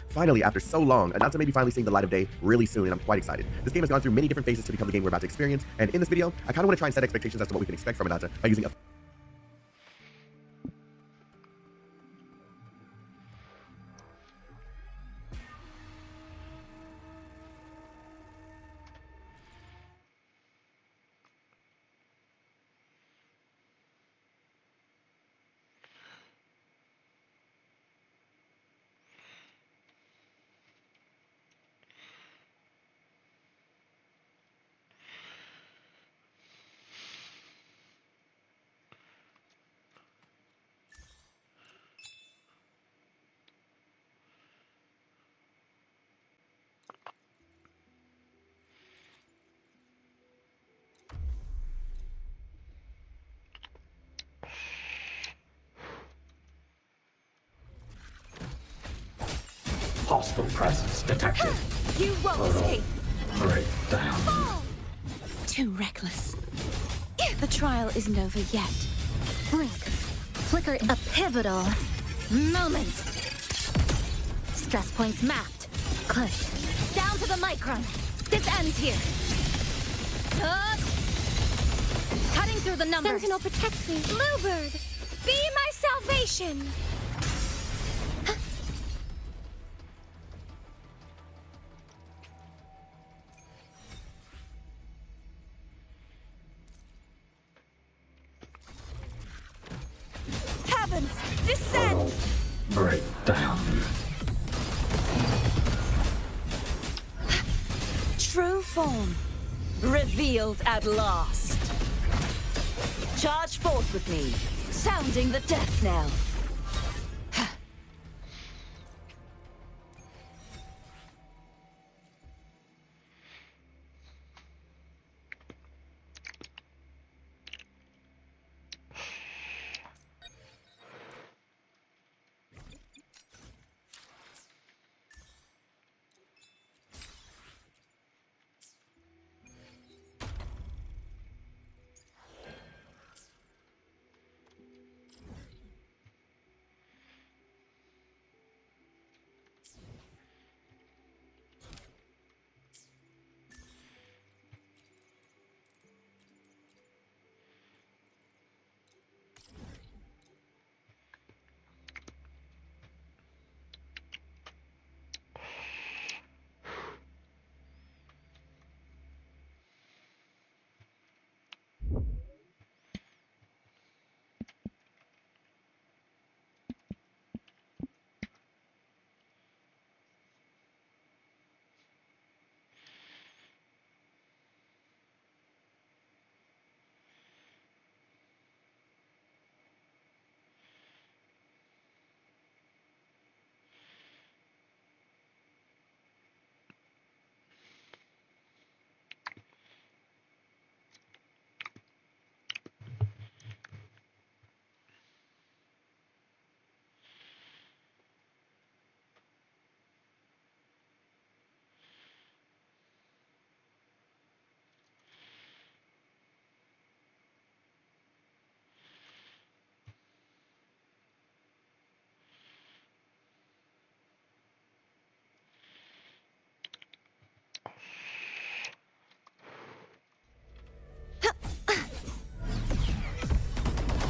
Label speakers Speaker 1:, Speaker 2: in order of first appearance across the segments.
Speaker 1: Finally, after so long, Ananta may be finally seeing the light of day really soon, and I'm quite excited. This game has gone through many different phases to become the game we're about to experience, and in this video, I kind of want to try and set expectations as to what we can expect from Ananta by using a
Speaker 2: Hostile presence detected.
Speaker 3: You won't escape.
Speaker 2: Break down.
Speaker 3: Fall! Too reckless. The trial isn't over yet. Blink. Flicker a pivotal moment. Stress points mapped. Clicked. Down to the micron. This ends here. Cutting through the numbers. Sentinel, protect me. Bluebird, be my salvation. Heavens, descend!
Speaker 2: Break down.
Speaker 4: True form, revealed at last. Charge forth with me, sounding the death knell.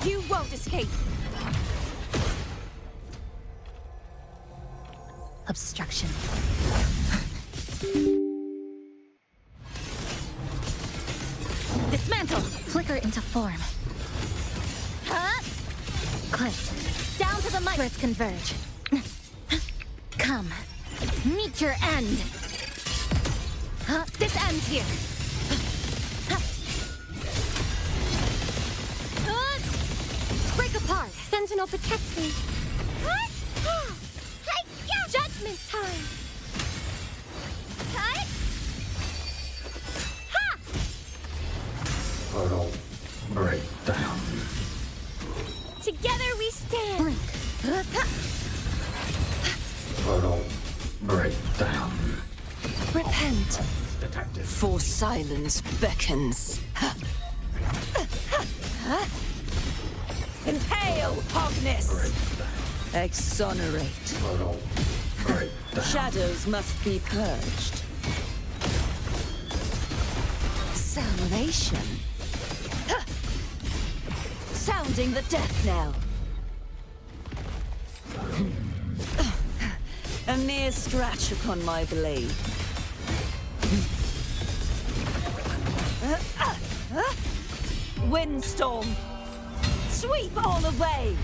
Speaker 3: You won't escape. Obstruction. Dismantle. Flicker into form. Huh? Clicked. Down to the mic. Let's converge. Come. Meet your end. This ends here. Break apart. Sentinel, protect me. Judgment time.
Speaker 2: Portal. Break down.
Speaker 3: Together we stand.
Speaker 2: Portal. Break down.
Speaker 3: Repent.
Speaker 2: Detected.
Speaker 4: For silence beckons. Impale, Hogness!
Speaker 2: Break down.
Speaker 4: Exonerate.
Speaker 2: Portal. break down.
Speaker 4: Shadows must be purged. Salvation. Sounding the death knell. A mere scratch upon my blade. Windstorm. Sweep all away.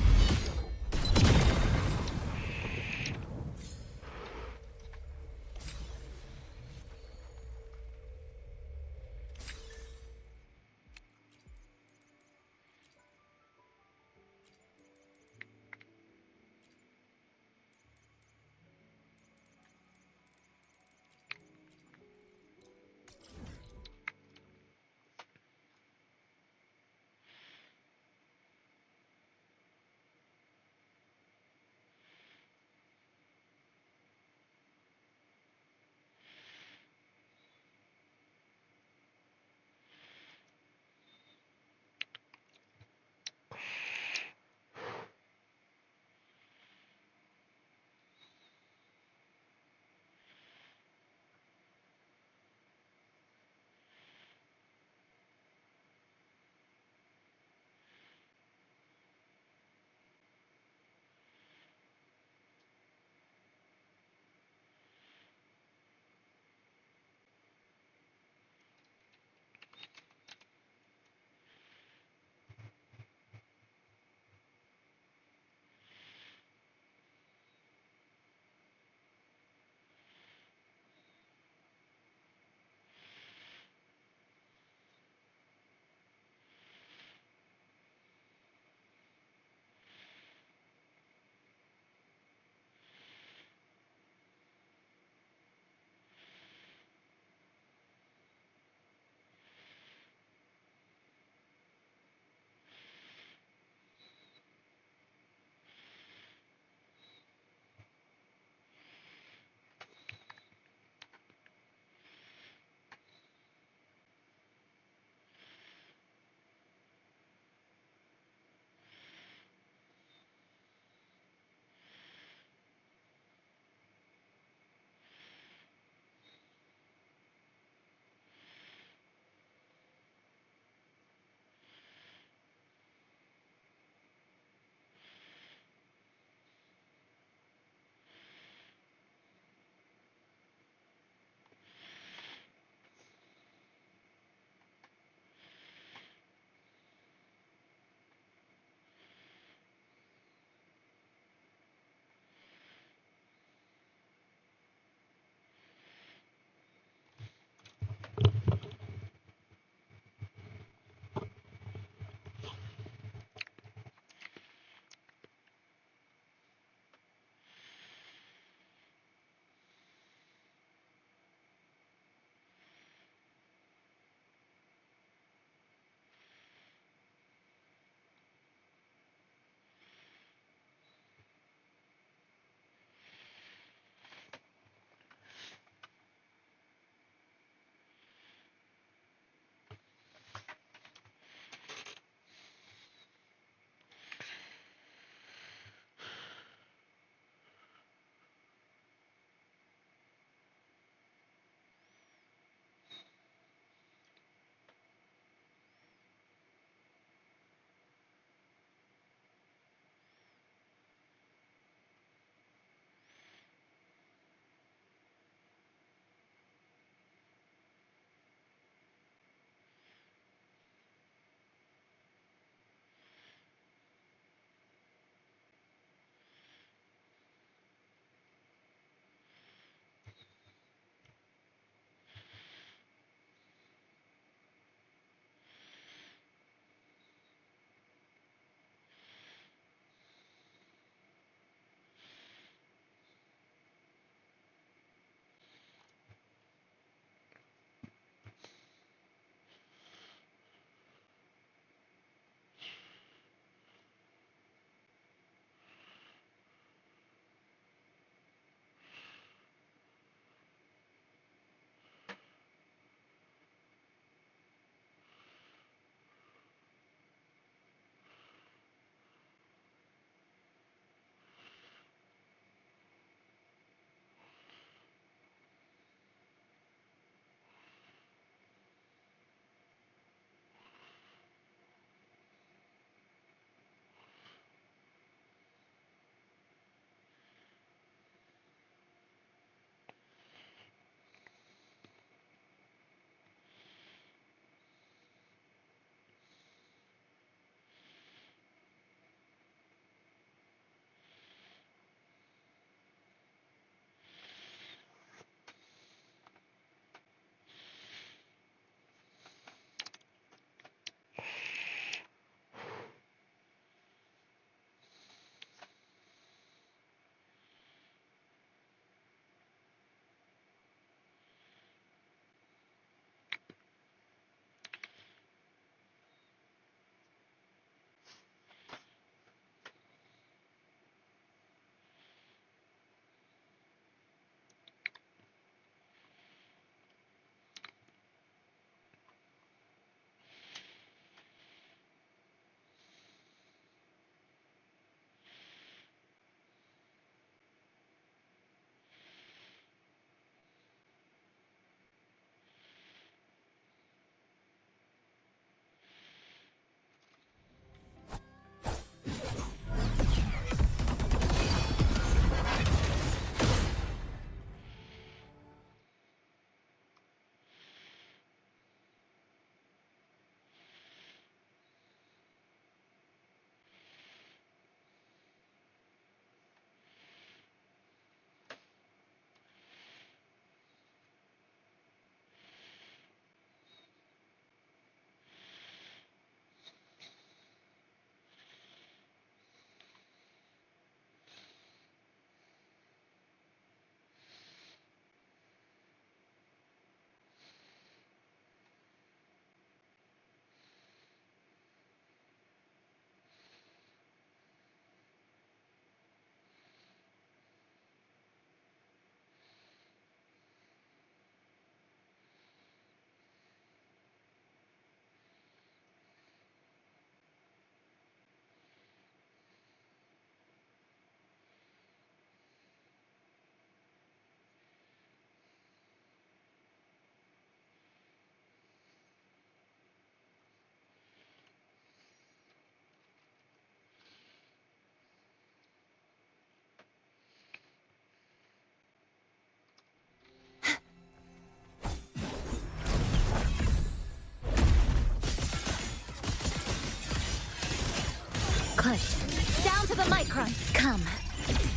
Speaker 3: Clipped. Down to the micron. Come.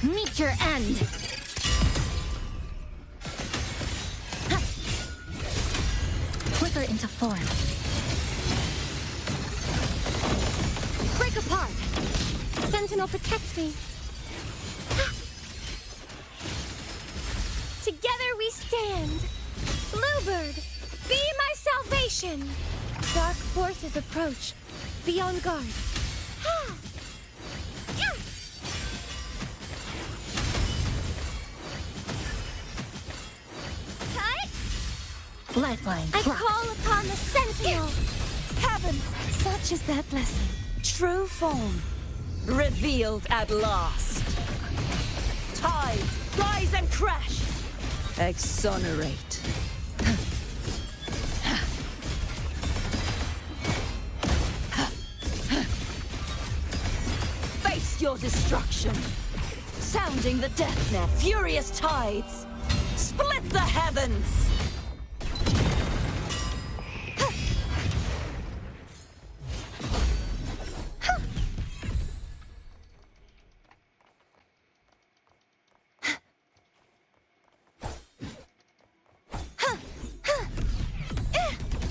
Speaker 3: Meet your end. Ha. Flicker into form. Break apart. Sentinel, protect me.
Speaker 5: Together we stand. Bluebird, be my salvation. Dark forces approach. Be on guard. Cut!
Speaker 3: Lifeline.
Speaker 5: I
Speaker 3: Flop.
Speaker 5: call upon the Sentinel.
Speaker 4: Heavens,
Speaker 5: Such is their blessing.
Speaker 4: true form, revealed at last. Tides, rise and crash. Exonerate. Face your destruction. Sounding the death knell, furious tides. Split the heavens.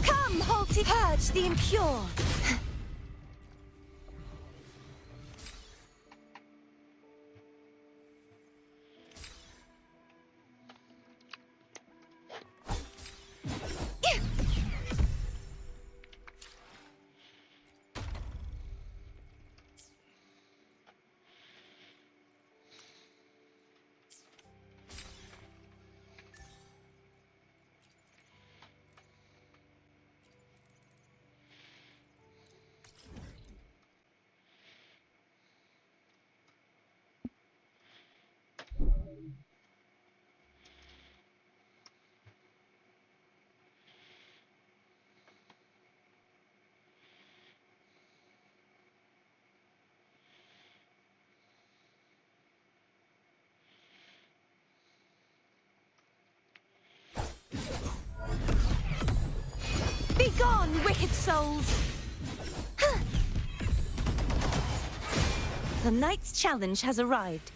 Speaker 5: Come, Halty, purge the impure. Begone, wicked souls!
Speaker 4: The night's challenge has arrived.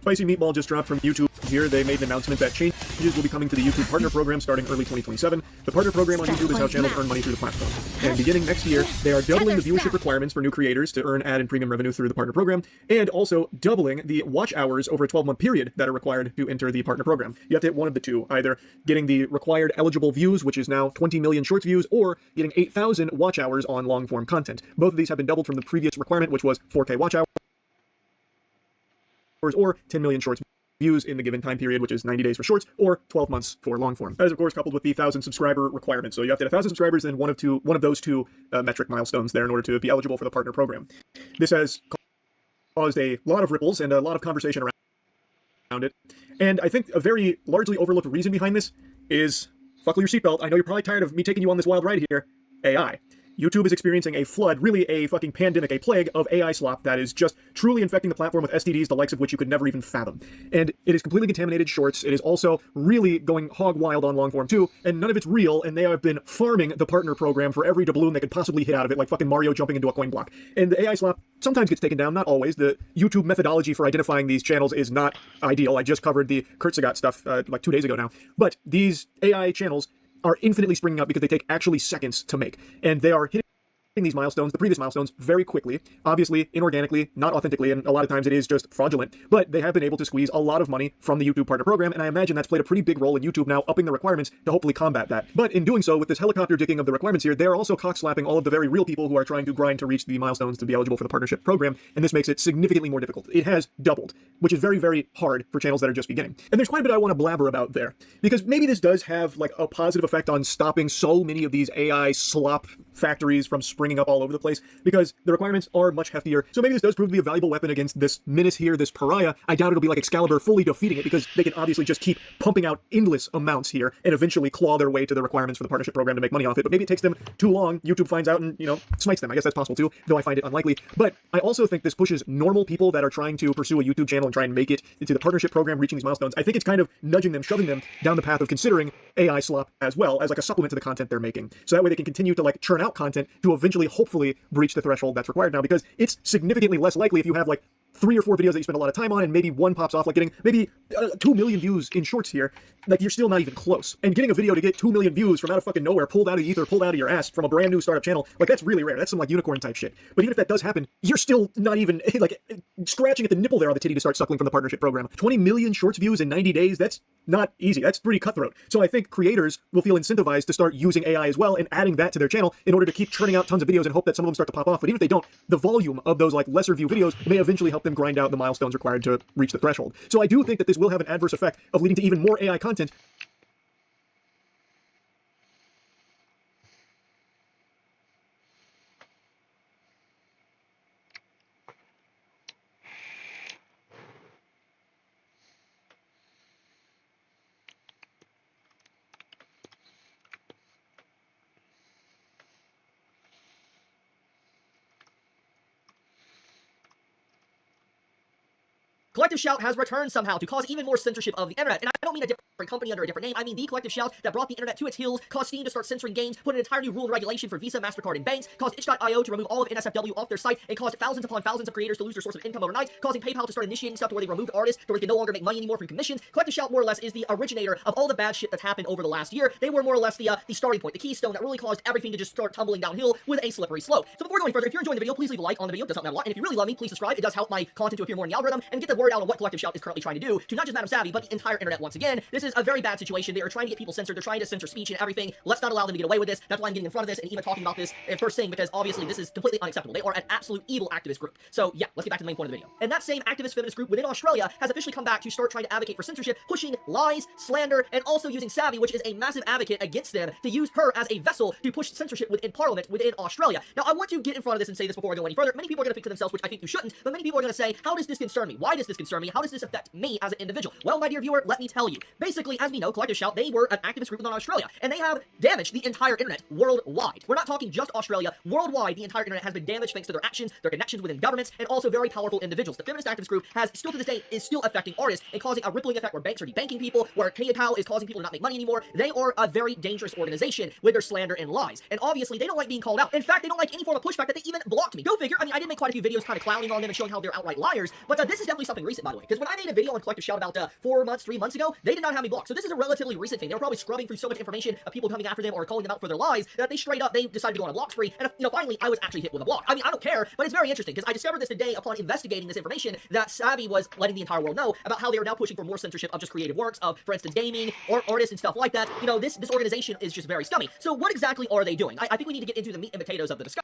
Speaker 6: Spicy Meatball just dropped from YouTube here. They made an announcement that changes will be coming to the YouTube Partner Program starting early 2027. The Partner Program on YouTube is how channels earn money through the platform. And beginning next year, they are doubling the viewership requirements for new creators to earn ad and premium revenue through the Partner Program, and also doubling the watch hours over a 12-month period that are required to enter the Partner Program. You have to hit one of the two, either getting the required eligible views, which is now 20 million shorts views, or getting 8,000 watch hours on long-form content. Both of these have been doubled from the previous requirement, which was 4K watch hours, or 10 million shorts views in the given time period, which is 90 days for shorts, or 12 months for long form. That is, of course, coupled with the 1,000 subscriber requirement. So you have to hit 1,000 subscribers and one of those two metric milestones there in order to be eligible for the partner program. This has caused a lot of ripples and a lot of conversation around it. And I think a very largely overlooked reason behind this is, buckle your seatbelt, I know you're probably tired of me taking you on this wild ride here, AI. YouTube is experiencing a flood, really a fucking pandemic, a plague of AI slop that is just truly infecting the platform with STDs, the likes of which you could never even fathom. And it is completely contaminated shorts. It is also really going hog wild on long form too, and none of it's real, and they have been farming the partner program for every doubloon they could possibly hit out of it, like fucking Mario jumping into a coin block. And the AI slop sometimes gets taken down, not always. The YouTube methodology for identifying these channels is not ideal. I just covered the Kurtzagot stuff like 2 days ago now. But these AI channels are infinitely springing up because they take actually seconds to make. And they are hitting these milestones, the previous milestones, very quickly, obviously inorganically, not authentically, and a lot of times it is just fraudulent, but they have been able to squeeze a lot of money from the YouTube partner program, and I imagine that's played a pretty big role in YouTube now upping the requirements to hopefully combat that. But in doing so, with this helicopter dicking of the requirements here, they're also cock-slapping all of the very real people who are trying to grind to reach the milestones to be eligible for the partnership program, and this makes it significantly more difficult. It has doubled, which is very, very hard for channels that are just beginning. And there's quite a bit I want to blabber about there, because maybe this does have like a positive effect on stopping so many of these AI slop factories from springing up all over the place, because the requirements are much heftier. So maybe this does prove to be a valuable weapon against this menace here, this pariah. I doubt it'll be like Excalibur fully defeating it, because they can obviously just keep pumping out endless amounts here and eventually claw their way to the requirements for the partnership program to make money off it. But maybe it takes them too long, YouTube finds out and, smites them. I guess that's possible too, though I find it unlikely. But I also think this pushes normal people that are trying to pursue a YouTube channel and try and make it into the partnership program, reaching these milestones. I think it's kind of nudging them, shoving them down the path of considering AI slop as well as like a supplement to the content they're making. So that way they can continue to like churn out content to eventually eventually, hopefully, breach the threshold that's required now, because it's significantly less likely if you have like 3 or 4 videos that you spend a lot of time on and maybe one pops off, like getting maybe 2 million views in shorts here, like you're still not even close. And getting a video to get 2 million views from out of fucking nowhere, pulled out of the ether, pulled out of your ass from a brand new startup channel, like that's really rare. That's some like unicorn type shit. But even if that does happen, you're still not even like scratching at the nipple there on the titty to start suckling from the partnership program. 20 million shorts views in 90 days, that's not easy. That's pretty cutthroat. So I think creators will feel incentivized to start using AI as well and adding that to their channel in order to keep churning out tons of videos and hope that some of them start to pop off. But even if they don't, the volume of those like lesser view videos may eventually help them grind out the milestones required to reach the threshold. So I do think that this will have an adverse effect of leading to even more AI content.
Speaker 7: Collective Shout has returned somehow to cause even more censorship of the internet. And I don't mean a different company under a different name. I mean the Collective Shout that brought the internet to its heels, caused Steam to start censoring games, put an entire new rule and regulation for Visa, MasterCard, and banks, caused itch.io to remove all of NSFW off their site, and caused thousands upon thousands of creators to lose their source of income overnight, causing PayPal to start initiating stuff to where they removed artists, to where they can no longer make money anymore from commissions. Collective Shout, more or less, is the originator of all the bad shit that's happened over the last year. They were more or less the starting point, the keystone that really caused everything to just start tumbling downhill with a slippery slope. So before going further, if you're enjoying the video, please leave a like on the video. It does help me out a lot. And if you really love me, please subscribe. It does help my content to appear more in the algorithm and get the word out on what Collective Shout is currently trying to do to not just Madam Savvy, but the entire internet once again. This is a very bad situation. They are trying to get people censored. They're trying to censor speech and everything. Let's not allow them to get away with this. That's why I'm getting in front of this and even talking about this first thing, because obviously this is completely unacceptable. They are an absolute evil activist group. So yeah, let's get back to the main point of the video. And that same activist feminist group within Australia has officially come back to start trying to advocate for censorship, pushing lies, slander, and also using Savvy, which is a massive advocate against them, to use her as a vessel to push censorship within Parliament within Australia. Now, I want to get in front of this and say this before I go any further. Many people are going to think to themselves, which I think you shouldn't, but many people are going to say, how does this concern me? Why does this concern me? How does this affect me as an individual? Well, my dear viewer, let me tell you. Basically, as we know, Collective Shout, they were an activist group within Australia, and they have damaged the entire internet worldwide. We're not talking just Australia. Worldwide, the entire internet has been damaged thanks to their actions, their connections within governments, and also very powerful individuals. The feminist activist group has, still to this day, is still affecting artists and causing a rippling effect where banks are debanking people, where PayPal is causing people to not make money anymore. They are a very dangerous organization with their slander and lies. And obviously, they don't like being called out. In fact, they don't like any form of pushback that they even blocked me. Go figure. I mean, I did make quite a few videos kind of clowning on them and showing how they're outright liars, but this is definitely something recent, by the way, because when I made a video on Collective Shout about 3 months ago, they did not have me blocked. So this is a relatively recent thing. They were probably scrubbing through so much information of people coming after them or calling them out for their lies that they straight up, they decided to go on a block spree, and finally, I was actually hit with a block. I mean, I don't care, but it's very interesting, because I discovered this today upon investigating this information that Savvy was letting the entire world know about how they are now pushing for more censorship of just creative works, of, for instance, gaming, or artists and stuff like that. This organization is just very scummy. So what exactly are they doing? I think we need to get into the meat and potatoes of the discussion.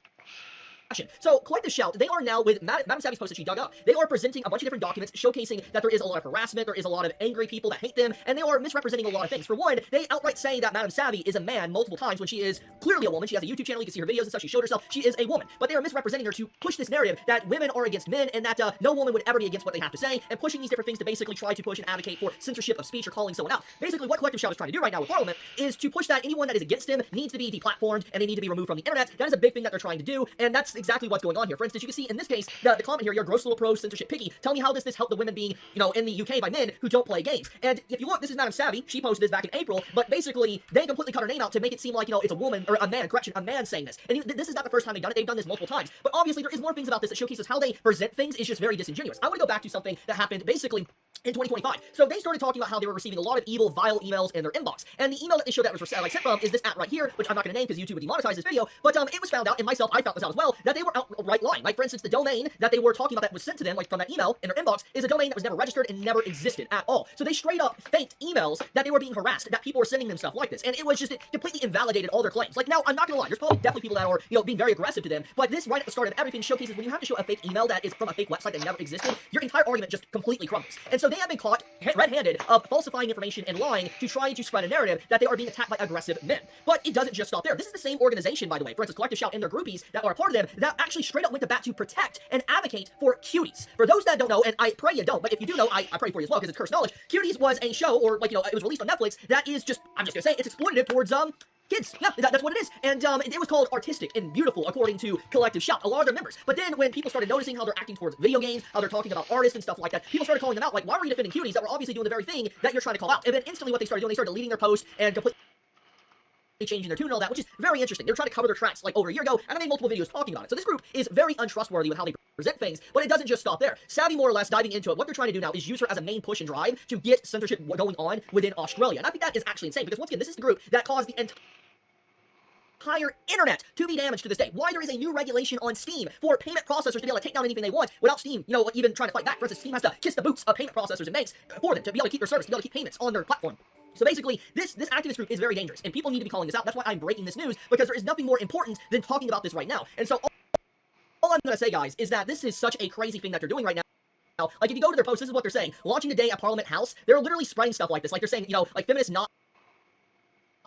Speaker 7: So, Collective Shout, they are now, with Madam Savvy's post that she dug up, they are presenting a bunch of different documents showcasing that there is a lot of harassment, there is a lot of angry people that hate them, and they are misrepresenting a lot of things. For one, they outright say that Madam Savvy is a man multiple times when she is clearly a woman. She has a YouTube channel, you can see her videos and stuff, she showed herself, she is a woman. But they are misrepresenting her to push this narrative that women are against men, and that no woman would ever be against what they have to say, and pushing these different things to basically try to push and advocate for censorship of speech or calling someone out. Basically, what Collective Shout is trying to do right now with Parliament is to push that anyone that is against him needs to be deplatformed, and they need to be removed from the internet. That is a big thing that they're trying to do, and that's exactly what's going on here. For instance, you can see in this case, the comment here, you're gross little pro censorship picky. Tell me how does this help the women being, in the UK by men who don't play games? And if you look, this is Madam Savvy. She posted this back in April, but basically, they completely cut her name out to make it seem like, it's a woman, or a man, a man saying this. And this is not the first time they've done it. They've done this multiple times. But obviously, there is more things about this that showcases how they present things is just very disingenuous. I want to go back to something that happened basically in 2025. So they started talking about how they were receiving a lot of evil, vile emails in their inbox. And the email that they showed that was sent from is this at right here, which I'm not going to name because YouTube would demonetize this video, but it was found out, and myself, I found this out as well, that they were outright lying. Like, for instance, the domain that they were talking about that was sent to them, like from that email in their inbox, is a domain that was never registered and never existed at all. So they straight up faked emails that they were being harassed, that people were sending them stuff like this. And it was just, it completely invalidated all their claims. Like, now, I'm not going to lie, there's probably definitely people that are, being very aggressive to them, but this right at the start of everything showcases when you have to show a fake email that is from a fake website that never existed, your entire argument just completely crumbles. And so they have been caught red-handed of falsifying information and lying to try to spread a narrative that they are being attacked by aggressive men. But it doesn't just stop there. This is the same organization, by the way, for instance, Collective Shout and their groupies that are a part of them, that actually straight up went to bat to protect and advocate for Cuties. For those that don't know, and I pray you don't, but if you do know, I pray for you as well, because it's cursed knowledge. Cuties was a show, or it was released on Netflix, that is just, I'm just gonna say, it's exploitative towards, kids. Yeah, that's what it is. And it was called artistic and beautiful, according to Collective Shout, a lot of their members. But then when people started noticing how they're acting towards video games, how they're talking about artists and stuff like that, people started calling them out, like, why were you defending Cuties that were obviously doing the very thing that you're trying to call out? And then instantly what they started doing, they started deleting their posts and completely changing their tune and all that, which is very interesting. They're trying to cover their tracks like over a year ago, and I made multiple videos talking about it. So this group is very untrustworthy with how they present things, but it doesn't just stop there. Savvy, more or less, diving into it, what they're trying to do now is use her as a main push and drive to get censorship going on within Australia. And I think that is actually insane, because once again, this is the group that caused the entire internet to be damaged to this day. Why there is a new regulation on Steam for payment processors to be able to take down anything they want without Steam, even trying to fight back. For instance, Steam has to kiss the boots of payment processors and banks for them to be able to keep their service, to be able to keep payments on their platform. So basically, this activist group is very dangerous, and people need to be calling this out. That's why I'm breaking this news, because there is nothing more important than talking about this right now. And so all I'm going to say, guys, is that this is such a crazy thing that they're doing right now. Like, if you go to their post, this is what they're saying. Launching today at Parliament House, they're literally spreading stuff like this. Like, they're saying, like, feminists not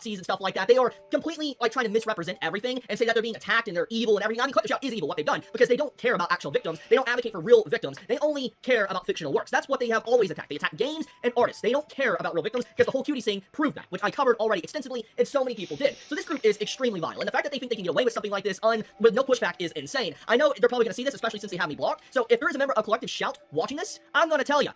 Speaker 7: and stuff like that. They are completely like trying to misrepresent everything and say that they're being attacked and they're evil and everything. I mean, Collective Shout is evil, what they've done, because they don't care about actual victims. They don't advocate for real victims. They only care about fictional works. That's what they have always attacked. They attack games and artists. They don't care about real victims, because the whole cutie thing proved that, which I covered already extensively, and so many people did. So this group is extremely vile, and the fact that they think they can get away with something like this with no pushback is insane. I know they're probably going to see this, especially since they have me blocked. So if there is a member of Collective Shout watching this, I'm going to tell you,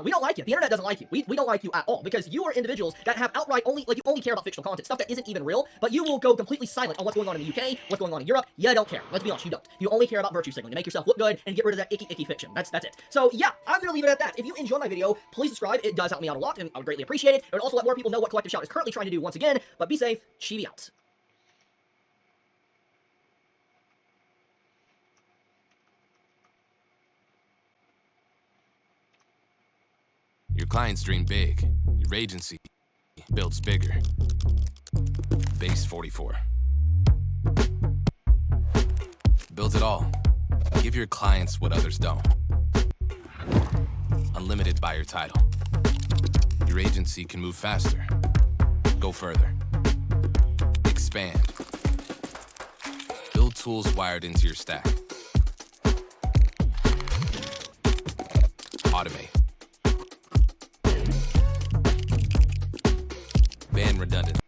Speaker 7: we don't like you. The internet doesn't like you. We don't like you at all, because you are individuals that have outright you only care about fictional content, stuff that isn't even real, but you will go completely silent on what's going on in the UK, what's going on in Europe. You don't care. Let's be honest, you don't. You only care about virtue signaling to make yourself look good and get rid of that icky fiction. That's it. So yeah, I'm gonna leave it at that. If you enjoyed my video, please subscribe. It does help me out a lot, and I would greatly appreciate it. It would also let more people know what Collective Shout is currently trying to do once again. But be safe. Chibi out.
Speaker 8: Your clients dream big. Your agency builds bigger. Base 44. Build it all. Give your clients what others don't. Unlimited buyer title. Your agency can move faster. Go further. Expand. Build tools wired into your stack. Automate. Ban redundant.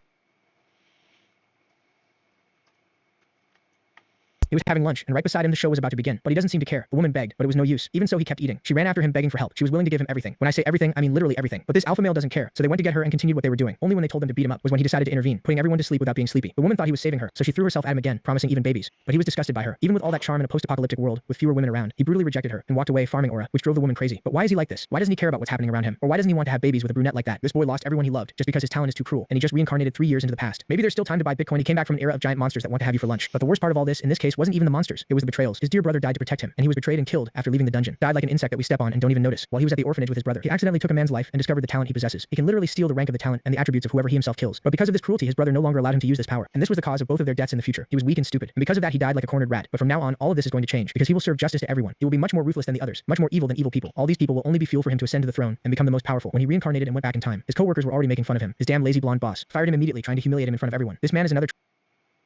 Speaker 9: He was having lunch, and right beside him the show was about to begin, but he doesn't seem to care. The woman begged, but it was no use. Even so, he kept eating. She ran after him begging for help. She was willing to give him everything. When I say everything, I mean literally everything. But this alpha male doesn't care, so they went to get her and continued what they were doing. Only when they told them to beat him up was when he decided to intervene, putting everyone to sleep without being sleepy. The woman thought he was saving her, so she threw herself at him again, promising even babies. But he was disgusted by her. Even with all that charm in a post-apocalyptic world with fewer women around, he brutally rejected her and walked away, farming aura, which drove the woman crazy. But why is he like this? Why doesn't he care about what's happening around him? Or why doesn't he want to have babies with a brunette like that? This boy lost everyone he loved just because his talent is too cruel, and he just reincarnated 3 years into the past. Maybe there's still time to buy Bitcoin. He came back from an era of giant monsters that want to have you for lunch. But the worst part of all this, in this case, wasn't even the monsters. It was the betrayals. His dear brother died to protect him, and he was betrayed and killed after leaving the dungeon. Died like an insect that we step on and don't even notice. While he was at the orphanage with his brother, he accidentally took a man's life and discovered the talent he possesses. He can literally steal the rank of the talent and the attributes of whoever he himself kills. But because of this cruelty, his brother no longer allowed him to use this power, and this was the cause of both of their deaths in the future. He was weak and stupid, and because of that he died like a cornered rat. But from now on, all of this is going to change, because he will serve justice to everyone. He will be much more ruthless than the others, much more evil than evil people. All these people will only be fuel for him to ascend to the throne and become the most powerful. When he reincarnated and went back in time, his co-workers were already making fun of him. His damn lazy blonde boss fired him immediately, trying to humiliate him in front of everyone. This man is another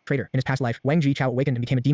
Speaker 9: traitor. In his past life, Wang Ji Chao awakened and became a demon